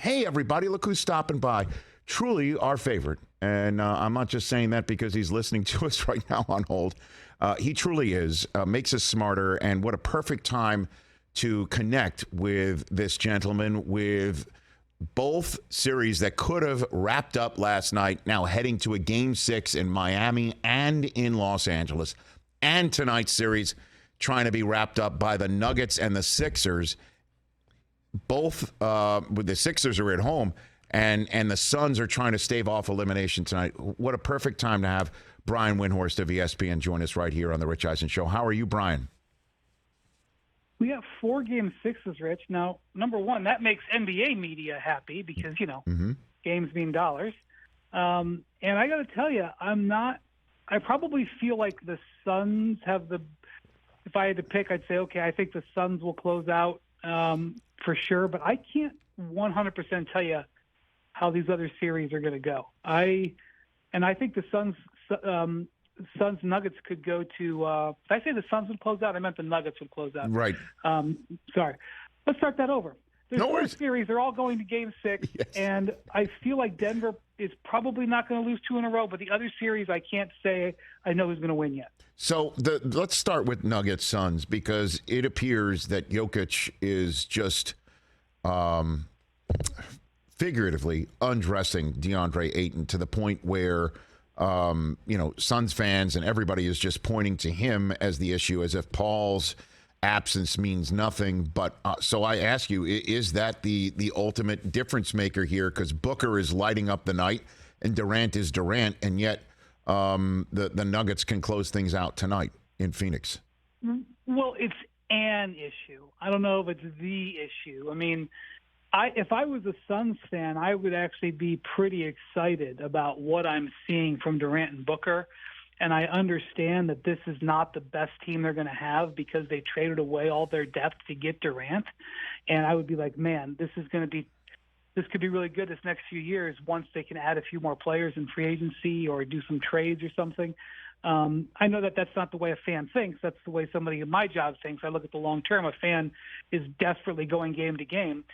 Hey, everybody, look who's stopping by. Truly our favorite. And I'm not just saying that because he's listening to us right now on hold. He truly is, makes us smarter. And what a perfect time to connect with this gentleman with both series that could have wrapped up last night, now heading to a Game 6 in Miami and in Los Angeles. And tonight's series trying to be wrapped up by the Nuggets and the Sixers. Both with the Sixers are at home, and the Suns are trying to stave off elimination tonight. What a perfect time to have Brian Windhorst of ESPN join us right here on the Rich Eisen Show. How are you, Brian? We have 4 Game 6s, Rich. Now, number one, that makes NBA media happy because, games mean dollars. And I got to tell you, I probably feel like the Suns have if I had to pick, I'd say, okay, I think the Suns will close out for sure, but I can't 100% tell you how these other series are going to go. I think the Suns Nuggets could go to. Did I say the Suns would close out? I meant the Nuggets would close out. Right. Sorry. Let's start that over. There's No 4 worries. series. They're all going to Game 6, Yes. and I feel like Denver is probably not going to lose 2 in a row. But the other series, I can't say I know who's going to win yet. So let's start with Nuggets Suns because it appears that Jokic is just figuratively undressing DeAndre Ayton to the point where Suns fans and everybody is just pointing to him as the issue, as if Paul's absence means nothing. But so I ask you, is that the ultimate difference maker here? Because Booker is lighting up the night and Durant is Durant, and yet the Nuggets can close things out tonight in Phoenix. Well, it's an issue. I don't know if it's the issue. I mean, if I was a Suns fan, I would actually be pretty excited about what I'm seeing from Durant and Booker. And I understand that this is not the best team they're going to have because they traded away all their depth to get Durant. And I would be like, man, this could be really good this next few years once they can add a few more players in free agency or do some trades or something. I know that that's not the way a fan thinks. That's the way somebody in my job thinks. I look at the long term. A fan is desperately going game to game.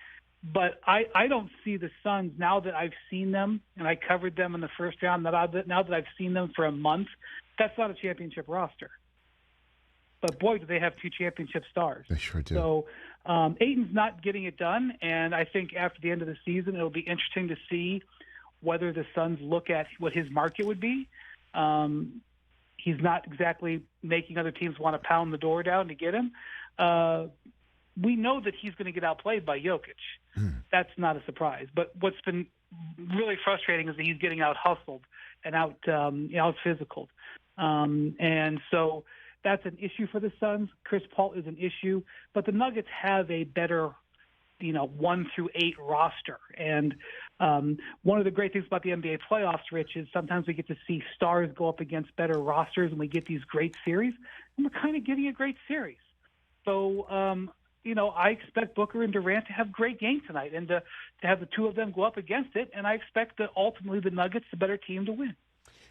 But I don't see the Suns, now that I've seen them, and I covered them in the first round, now that I've seen them for a month, that's not a championship roster. But, boy, do they have 2 championship stars. They sure do. So Ayton's not getting it done, and I think after the end of the season it'll be interesting to see whether the Suns look at what his market would be. He's not exactly making other teams want to pound the door down to get him. We know that he's going to get outplayed by Jokic. That's not a surprise. But what's been really frustrating is that he's getting out-hustled and out-physicaled. And so that's an issue for the Suns. Chris Paul is an issue. But the Nuggets have a better 1 through 8 roster. And one of the great things about the NBA playoffs, Rich, is sometimes we get to see stars go up against better rosters and we get these great series. And we're kind of getting a great series. So, I expect Booker and Durant to have great games tonight and to have the 2 of them go up against it. And I expect that ultimately the Nuggets, the better team, to win.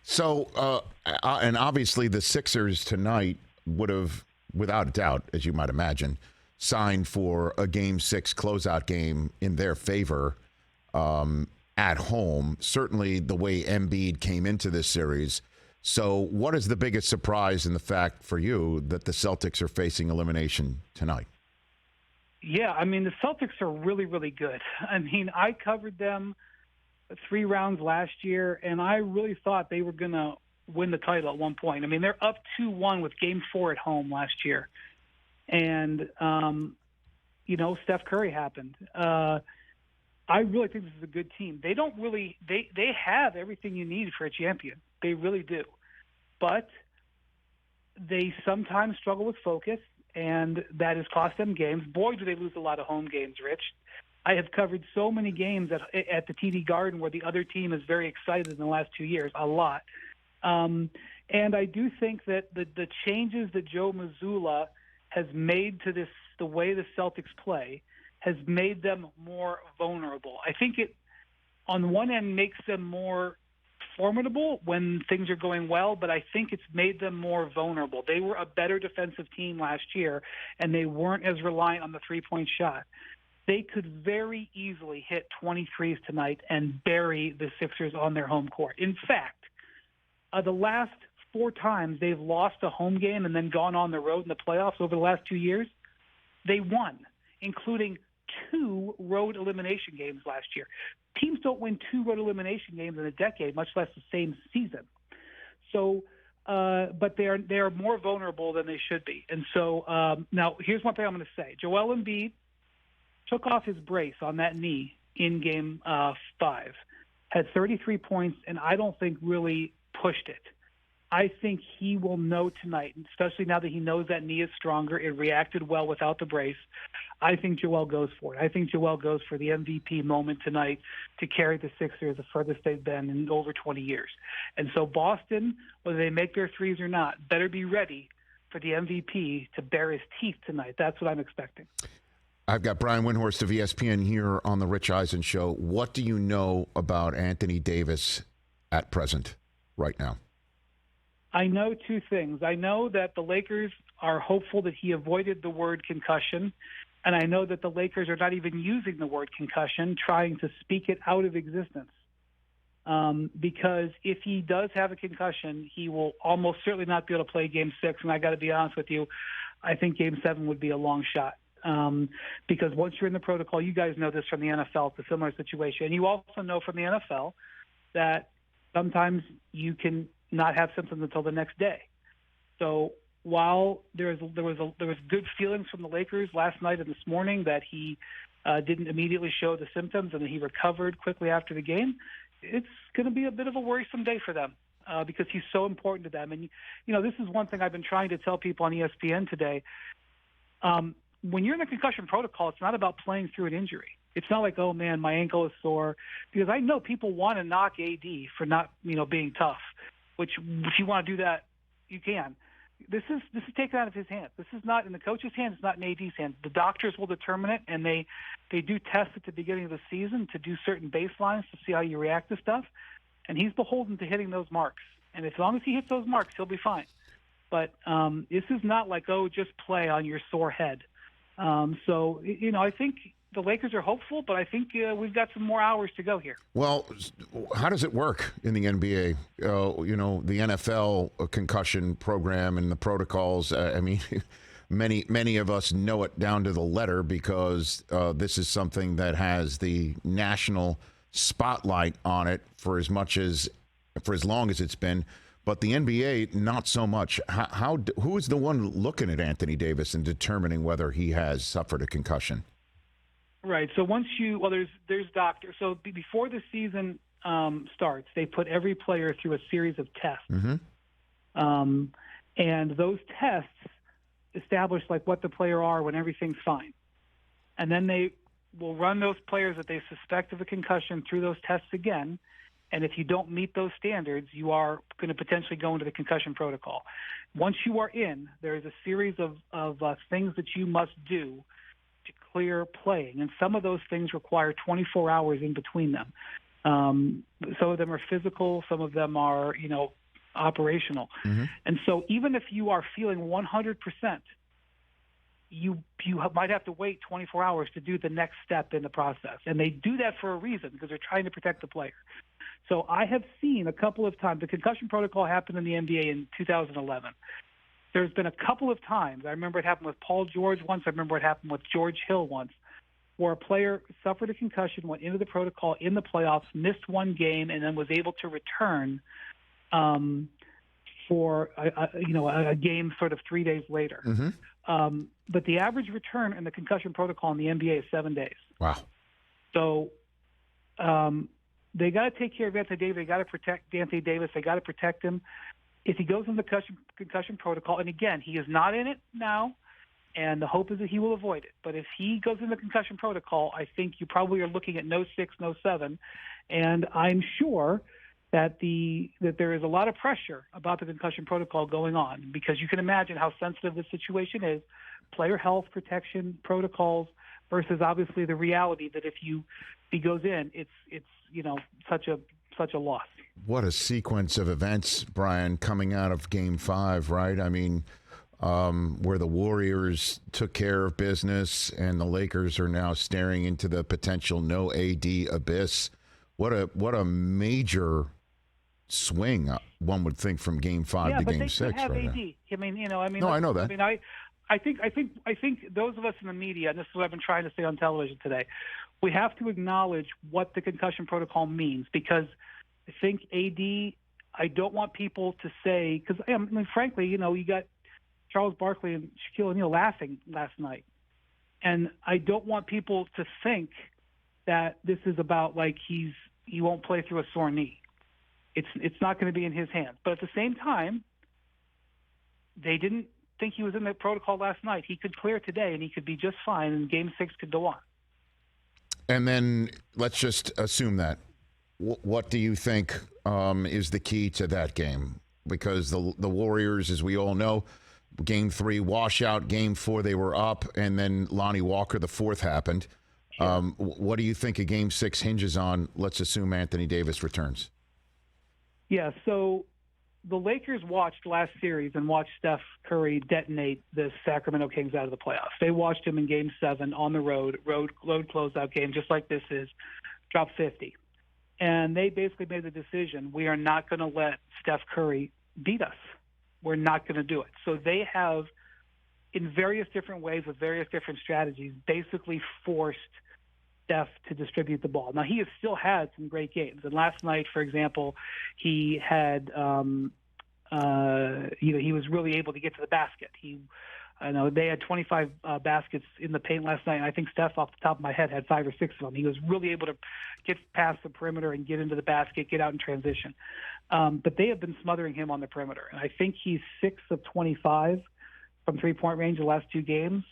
So, and obviously the Sixers tonight would have, without a doubt, as you might imagine, signed for a Game 6 closeout game in their favor at home. Certainly the way Embiid came into this series. So what is the biggest surprise in the fact for you that the Celtics are facing elimination tonight? Yeah, I mean, the Celtics are really, really good. I mean, I covered them 3 rounds last year, and I really thought they were going to win the title at one point. I mean, they're up 2-1 with Game 4 at home last year. And, Steph Curry happened. I really think this is a good team. They don't really – they have everything you need for a champion. They really do. But they sometimes struggle with focus. And that has cost them games. Boy, do they lose a lot of home games, Rich. I have covered so many games at the TD Garden where the other team is very excited in the last 2 years, a lot. And I do think that the changes that Joe Mazzulla has made to the way the Celtics play, has made them more vulnerable. I think it, on one end, makes them more formidable when things are going well, but I think it's made them more vulnerable. They were a better defensive team last year, and they weren't as reliant on the three-point shot. they could very easily hit 23s tonight and bury the Sixers on their home court. In fact, the last 4 times they've lost a home game and then gone on the road in the playoffs over the last 2 years, they won, including 2 road elimination games last year. Teams don't win 2 road elimination games in a decade, much less the same season. So, but they are more vulnerable than they should be. And so now here's one thing I'm going to say. Joel Embiid took off his brace on that knee in Game 5, had 33 points, and I don't think really pushed it. I think he will know tonight, especially now that he knows that knee is stronger. It reacted well without the brace. I think Joel goes for it. I think Joel goes for the MVP moment tonight to carry the Sixers the furthest they've been in over 20 years. And so Boston, whether they make their threes or not, better be ready for the MVP to bare his teeth tonight. That's what I'm expecting. I've got Brian Windhorst of ESPN here on the Rich Eisen Show. What do you know about Anthony Davis at present, right now? I know 2 things. I know that the Lakers are hopeful that he avoided the word concussion, and I know that the Lakers are not even using the word concussion, trying to speak it out of existence. Because if he does have a concussion, he will almost certainly not be able to play Game 6, and I got to be honest with you, I think Game 7 would be a long shot. Because once you're in the protocol, you guys know this from the NFL, it's a similar situation. And you also know from the NFL that sometimes you can not have symptoms until the next day. So while there was good feelings from the Lakers last night and this morning that he didn't immediately show the symptoms and that he recovered quickly after the game, it's going to be a bit of a worrisome day for them because he's so important to them. And, you know, this is one thing I've been trying to tell people on ESPN today. When you're in the concussion protocol, it's not about playing through an injury. It's not like, oh, man, my ankle is sore. Because I know people want to knock AD for not, being tough, which if you want to do that, you can. This is taken out of his hands. This is not in the coach's hands. It's not in AD's hands. The doctors will determine it, and they do tests at the beginning of the season to do certain baselines to see how you react to stuff. And he's beholden to hitting those marks. And as long as he hits those marks, he'll be fine. But this is not like, oh, just play on your sore head. So, I think the Lakers are hopeful, but I think we've got some more hours to go here. Well, how does it work in the NBA? The NFL concussion program and the protocols. Many of us know it down to the letter because this is something that has the national spotlight on it for as long as it's been. But the NBA, not so much. Who is the one looking at Anthony Davis and determining whether he has suffered a concussion? Right. So there's doctors. So before the season starts, they put every player through a series of tests. Mm-hmm. And those tests establish what the player are when everything's fine. And then they will run those players that they suspect of a concussion through those tests again. And if you don't meet those standards, you are going to potentially go into the concussion protocol. Once you are in, there is a series of things that you must do to clear playing. And some of those things require 24 hours in between them. Some of them are physical. Some of them are, operational. Mm-hmm. And so even if you are feeling 100%, you might have to wait 24 hours to do the next step in the process. And they do that for a reason because they're trying to protect the player. So I have seen a couple of times, the concussion protocol happened in the NBA in 2011. There's been a couple of times, I remember it happened with Paul George once, I remember it happened with George Hill once, where a player suffered a concussion, went into the protocol in the playoffs, missed one game, and then was able to return for a game sort of 3 days later. Mm-hmm. But the average return in the concussion protocol in the NBA is 7 days. Wow. So they got to take care of Anthony Davis. They got to protect Anthony Davis. They got to protect him. If he goes in the concussion protocol, and again, he is not in it now, and the hope is that he will avoid it. But if he goes in the concussion protocol, I think you probably are looking at no 6, no 7. And I'm sure that there is a lot of pressure about the concussion protocol going on because you can imagine how sensitive the situation is, player health protection protocols versus obviously the reality that if he goes in, it's such a loss. What a sequence of events, Brian, coming out of Game 5, right? I mean, where the Warriors took care of business and the Lakers are now staring into the potential no AD abyss. What a major swing one would think from Game 5 to Game 6. Yeah, but they right have AD. now. No, I know that. I think those of us in the media, and this is what I've been trying to say on television today, we have to acknowledge what the concussion protocol means, because I think AD, I don't want people to say, because frankly, you got Charles Barkley and Shaquille O'Neal laughing last night, and I don't want people to think that this is about like he won't play through a sore knee. It's not going to be in his hands. But at the same time, they didn't think he was in the protocol last night. He could clear today, and he could be just fine, and Game 6 could go on. And then let's just assume that. What do you think is the key to that game? Because the Warriors, as we all know, Game 3 washout, Game 4 they were up, and then Lonnie Walker, the fourth, happened. Yeah. What do you think a Game 6 hinges on? Let's assume Anthony Davis returns. Yeah, so the Lakers watched last series and watched Steph Curry detonate the Sacramento Kings out of the playoffs. They watched him in Game 7 on the road closeout game, just like this is, drop 50. And they basically made the decision, we are not going to let Steph Curry beat us. We're not going to do it. So they have, in various different ways with various different strategies, basically forced Steph to distribute the ball. Now, he has still had some great games. And last night, for example, he had, he was really able to get to the basket. I know they had 25 baskets in the paint last night, and I think Steph, off the top of my head, had 5 or 6 of them. He was really able to get past the perimeter and get into the basket, get out in transition. But they have been smothering him on the perimeter, and I think he's 6 of 25 from three-point range the last 2 games.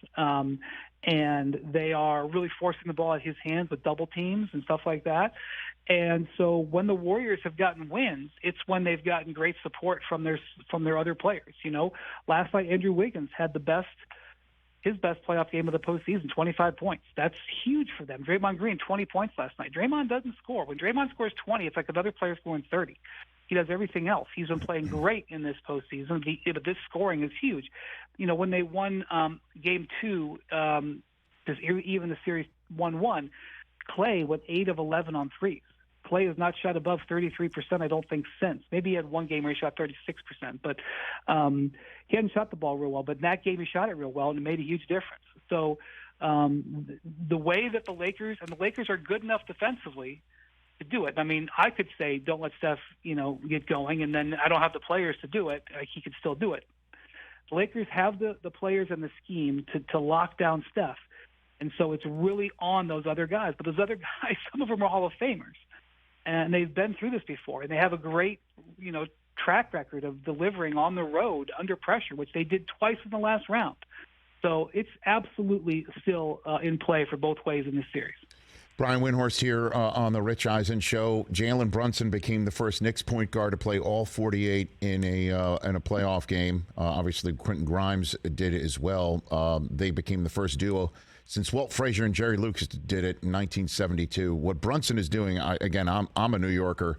And they are really forcing the ball at his hands with double teams and stuff like that. And so when the Warriors have gotten wins, it's when they've gotten great support from their other players. Last night Andrew Wiggins had his best playoff game of the postseason, 25 points. That's huge for them. Draymond Green, 20 points last night. Draymond doesn't score. When Draymond scores 20, it's like another player scoring 30. He does everything else. He's been playing great in this postseason. But this scoring is huge. When they won Game 2, even the series 1-1, Clay went 8 of 11 on threes. Clay has not shot above 33%, I don't think, since. Maybe he had one game where he shot 36%, but he hadn't shot the ball real well. But in that game, he shot it real well, and it made a huge difference. So the way that the Lakers are good enough defensively to do it. I mean, I could say, don't let Steph, get going, and then I don't have the players to do it. He could still do it. The Lakers have the players and the scheme to lock down Steph. And so it's really on those other guys. But those other guys, some of them are Hall of Famers. And they've been through this before. And they have a great, track record of delivering on the road under pressure, which they did twice in the last round. So it's absolutely still in play for both ways in this series. Brian Windhorst here on the Rich Eisen Show. Jalen Brunson became the first Knicks point guard to play all 48 in a playoff game. Obviously, Quentin Grimes did it as well. They became the first duo since Walt Frazier and Jerry Lucas did it in 1972. What Brunson is doing, I'm a New Yorker.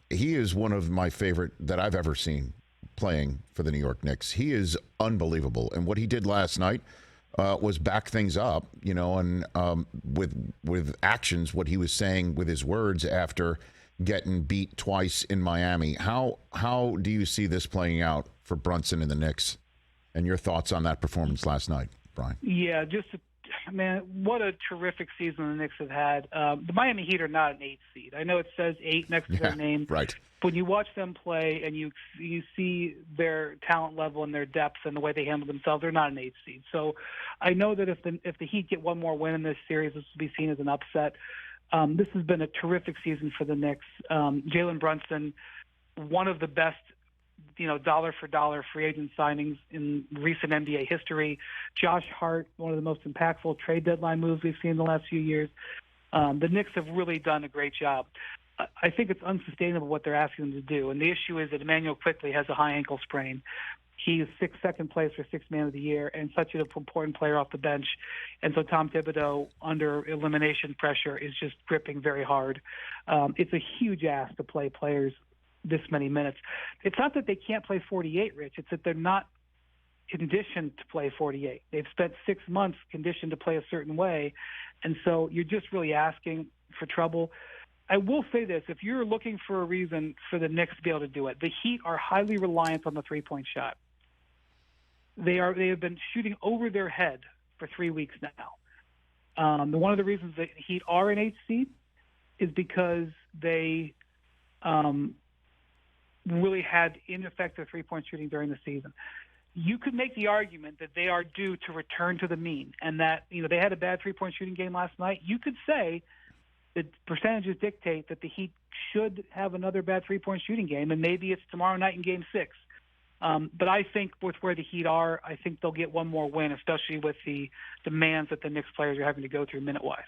He is one of my favorite that I've ever seen playing for the New York Knicks. He is unbelievable. And what he did last night was back things up, and with actions, what he was saying with his words after getting beat twice in Miami. How do you see this playing out for Brunson and the Knicks? And your thoughts on that performance last night, Brian? Yeah, man, what a terrific season the Knicks have had. The Miami Heat are not an 8 seed. I know it says 8 next to their name. Right. When you watch them play and you see their talent level and their depth and the way they handle themselves, they're not an 8 seed. So I know that if the Heat get one more win in this series, this will be seen as an upset. This has been a terrific season for the Knicks. Jalen Brunson, one of the best, dollar for dollar free agent signings in recent NBA history. Josh Hart, one of the most impactful trade deadline moves we've seen in the last few years. The Knicks have really done a great job. I think it's unsustainable what they're asking them to do. And the issue is that Emmanuel Quickley has a high ankle sprain. He is second place for Sixth Man of the Year and such an important player off the bench. And so Tom Thibodeau, under elimination pressure, is just gripping very hard. It's a huge ask to play players this many minutes. It's not that they can't play 48, Rich. It's that they're not conditioned to play 48. They've spent 6 months conditioned to play a certain way. And so you're just really asking for trouble. I will say this, if you're looking for a reason for the Knicks to be able to do it, the Heat are highly reliant on the three-point shot. They have been shooting over their head for 3 weeks now. One of the reasons that Heat are an 8th seed is because they really had ineffective three-point shooting during the season. You could make the argument that they are due to return to the mean, and that they had a bad three-point shooting game last night. You could say the percentages dictate that the Heat should have another bad three-point shooting game, and maybe it's tomorrow night in Game 6. But I think with where the Heat are, I think they'll get one more win, especially with the demands that the Knicks players are having to go through minute-wise.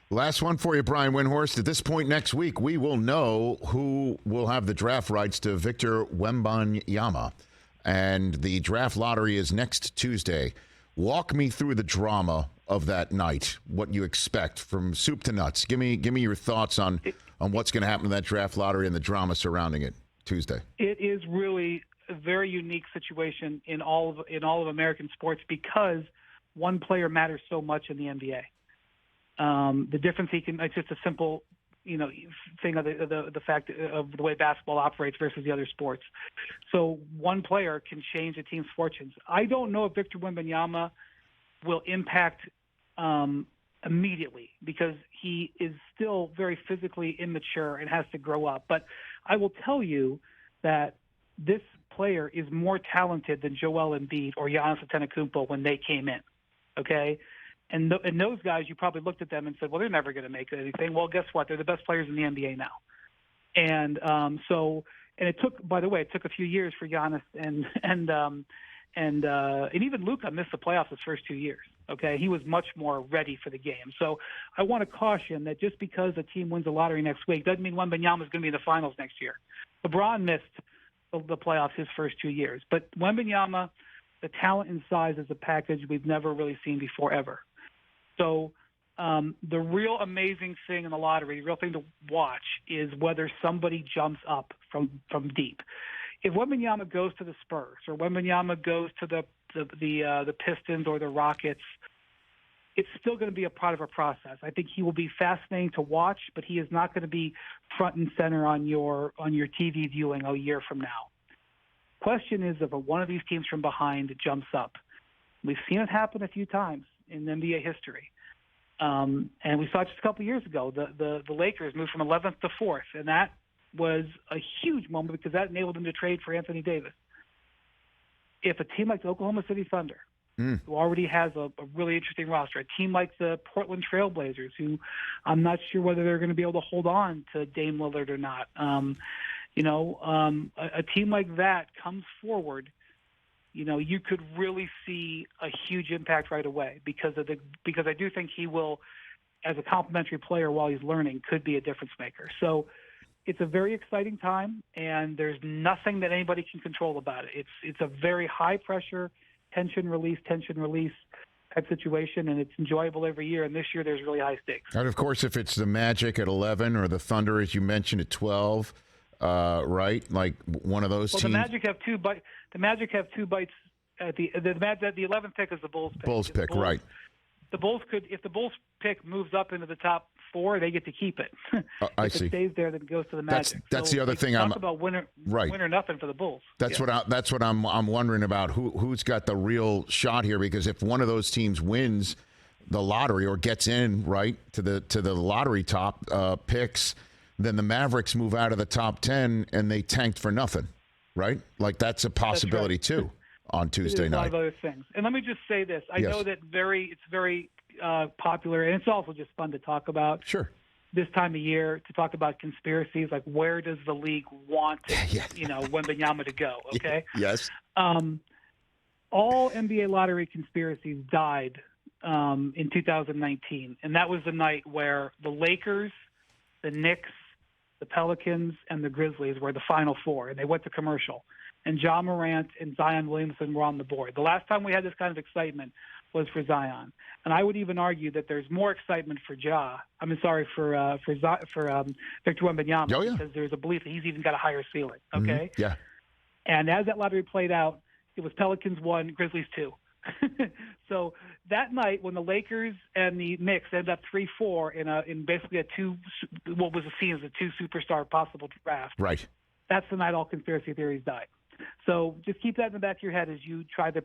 Last one for you, Brian Windhorst. At this point next week, we will know who will have the draft rights to Victor Wembanyama. And the draft lottery is next Tuesday. Walk me through the drama of that night, what you expect from soup to nuts. Give me your thoughts on what's going to happen to that draft lottery and the drama surrounding it Tuesday. It is really a very unique situation in all of American sports because one player matters so much in the NBA. The difference it's just a simple thing of the fact of the way basketball operates versus the other sports. So one player can change a team's fortunes. I don't know if Victor Wembanyama will impact immediately because he is still very physically immature and has to grow up. But I will tell you that this player is more talented than Joel Embiid or Giannis Antetokounmpo when they came in, okay? And those guys, you probably looked at them and said, well, they're never going to make anything. Well, guess what? They're the best players in the NBA now. And it took, by the way, a few years for Giannis and even Luka missed the playoffs his first 2 years. Okay, he was much more ready for the game. So I want to caution that just because a team wins the lottery next week doesn't mean Wembanyama is going to be in the finals next year. LeBron missed the playoffs his first 2 years, but Wembanyama, the talent and size is a package we've never really seen before ever. So the real amazing thing in the lottery, the real thing to watch, is whether somebody jumps up from deep. If Wembanyama goes to the Spurs or Wembanyama goes to the Pistons or the Rockets, it's still going to be a part of a process. I think he will be fascinating to watch, but he is not going to be front and center on your TV viewing a year from now. Question is if one of these teams from behind jumps up. We've seen it happen a few times in NBA history. And we saw it just a couple of years ago. The Lakers moved from 11th to 4th, and that was a huge moment because that enabled them to trade for Anthony Davis. If a team like the Oklahoma City Thunder, who already has a really interesting roster, a team like the Portland Trail Blazers, who I'm not sure whether they're going to be able to hold on to Dame Lillard or not, a team like that comes forward, you could really see a huge impact right away because I do think he will, as a complimentary player while he's learning, could be a difference maker. So it's a very exciting time, and there's nothing that anybody can control about it. It's a very high pressure, tension release type situation, and it's enjoyable every year. And this year there's really high stakes. And of course, if it's the Magic at 11 or the Thunder, as you mentioned, at 12. Right, like one of those teams. The Magic have two bites. The Magic have 2 bites at the 11th pick is the Bulls pick. Bulls pick, right? The Bulls could, if the Bulls pick moves up into the top 4, they get to keep it. I see. If it stays there, then it goes to the Magic. That's the other thing. I'm about win or nothing for the Bulls. That's what I'm wondering about. Who's got the real shot here? Because if one of those teams wins the lottery or gets in right to the lottery top picks, then the Mavericks move out of the top 10 and they tanked for nothing, right? Like that's a possibility too on Tuesday night. A lot of other things. And let me just say this. I know that it's very popular, and it's also just fun to talk about. Sure. This time of year to talk about conspiracies, like where does the league want Wembanyama to go? Okay. Yes. All NBA lottery conspiracies died in 2019, and that was the night where the Lakers, the Knicks, the Pelicans, and the Grizzlies were the Final Four, and they went to commercial. And Ja Morant and Zion Williamson were on the board. The last time we had this kind of excitement was for Zion, and I would even argue that there's more excitement for for Victor Wembanyama because there's a belief that he's even got a higher ceiling. Okay. Mm-hmm. Yeah. And as that lottery played out, It was Pelicans 1, Grizzlies 2. So that night when the Lakers and the Knicks ended up 3-4 in basically what was seen as a 2-superstar possible draft. Right. That's the night all conspiracy theories died. So just keep that in the back of your head as you try to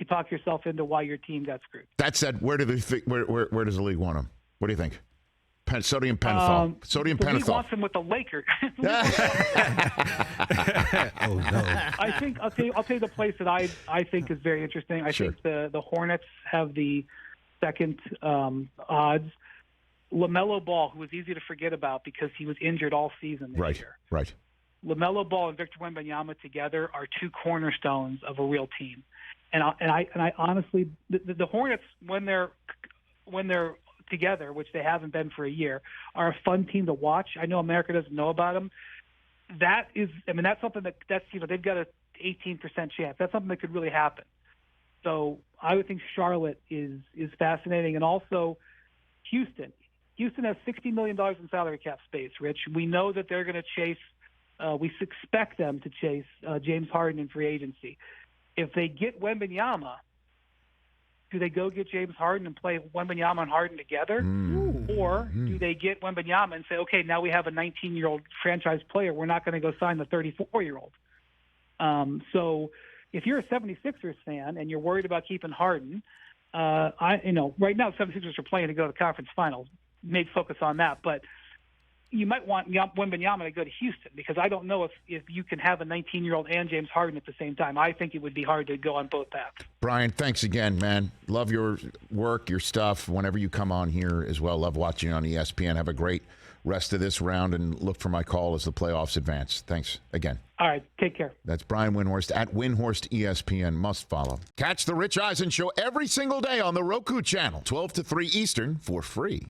talk yourself into why your team got screwed. That said, where does the league want him? What do you think? Sodium pentothal. Sodium the pentothal. league wants him with the Lakers. Oh no! I think I'll tell you the place that I think is very interesting. I think the Hornets have the second odds. LaMelo Ball, who was easy to forget about because he was injured all season this year. Right. LaMelo Ball and Victor Wembanyama together are two cornerstones of a real team. And I honestly, the Hornets when they're together, which they haven't been for a year, are a fun team to watch. I know America doesn't know about them. That's something that's they've got an 18% chance. That's something that could really happen. So I would think Charlotte is fascinating, and also Houston. Houston has $60 million in salary cap space, Rich. We know that they're going to chase. We expect them to chase James Harden in free agency. If they get Wembanyama, do they go get James Harden and play Wembanyama and Harden together? Or do they get Wembanyama and say, okay, now we have a 19-year-old franchise player. We're not going to go sign the 34-year-old. So if you're a 76ers fan and you're worried about keeping Harden, right now 76ers are playing to go to the conference finals. May focus on that. But you might want Wembanyama to go to Houston because I don't know if you can have a 19-year-old and James Harden at the same time. I think it would be hard to go on both paths. Brian, thanks again, man. Love your work, your stuff. Whenever you come on here as well, love watching you on ESPN. Have a great rest of this round and look for my call as the playoffs advance. Thanks again. All right, take care. That's Brian Windhorst at Windhorst ESPN. Must follow. Catch the Rich Eisen Show every single day on the Roku channel, 12 to 3 Eastern for free.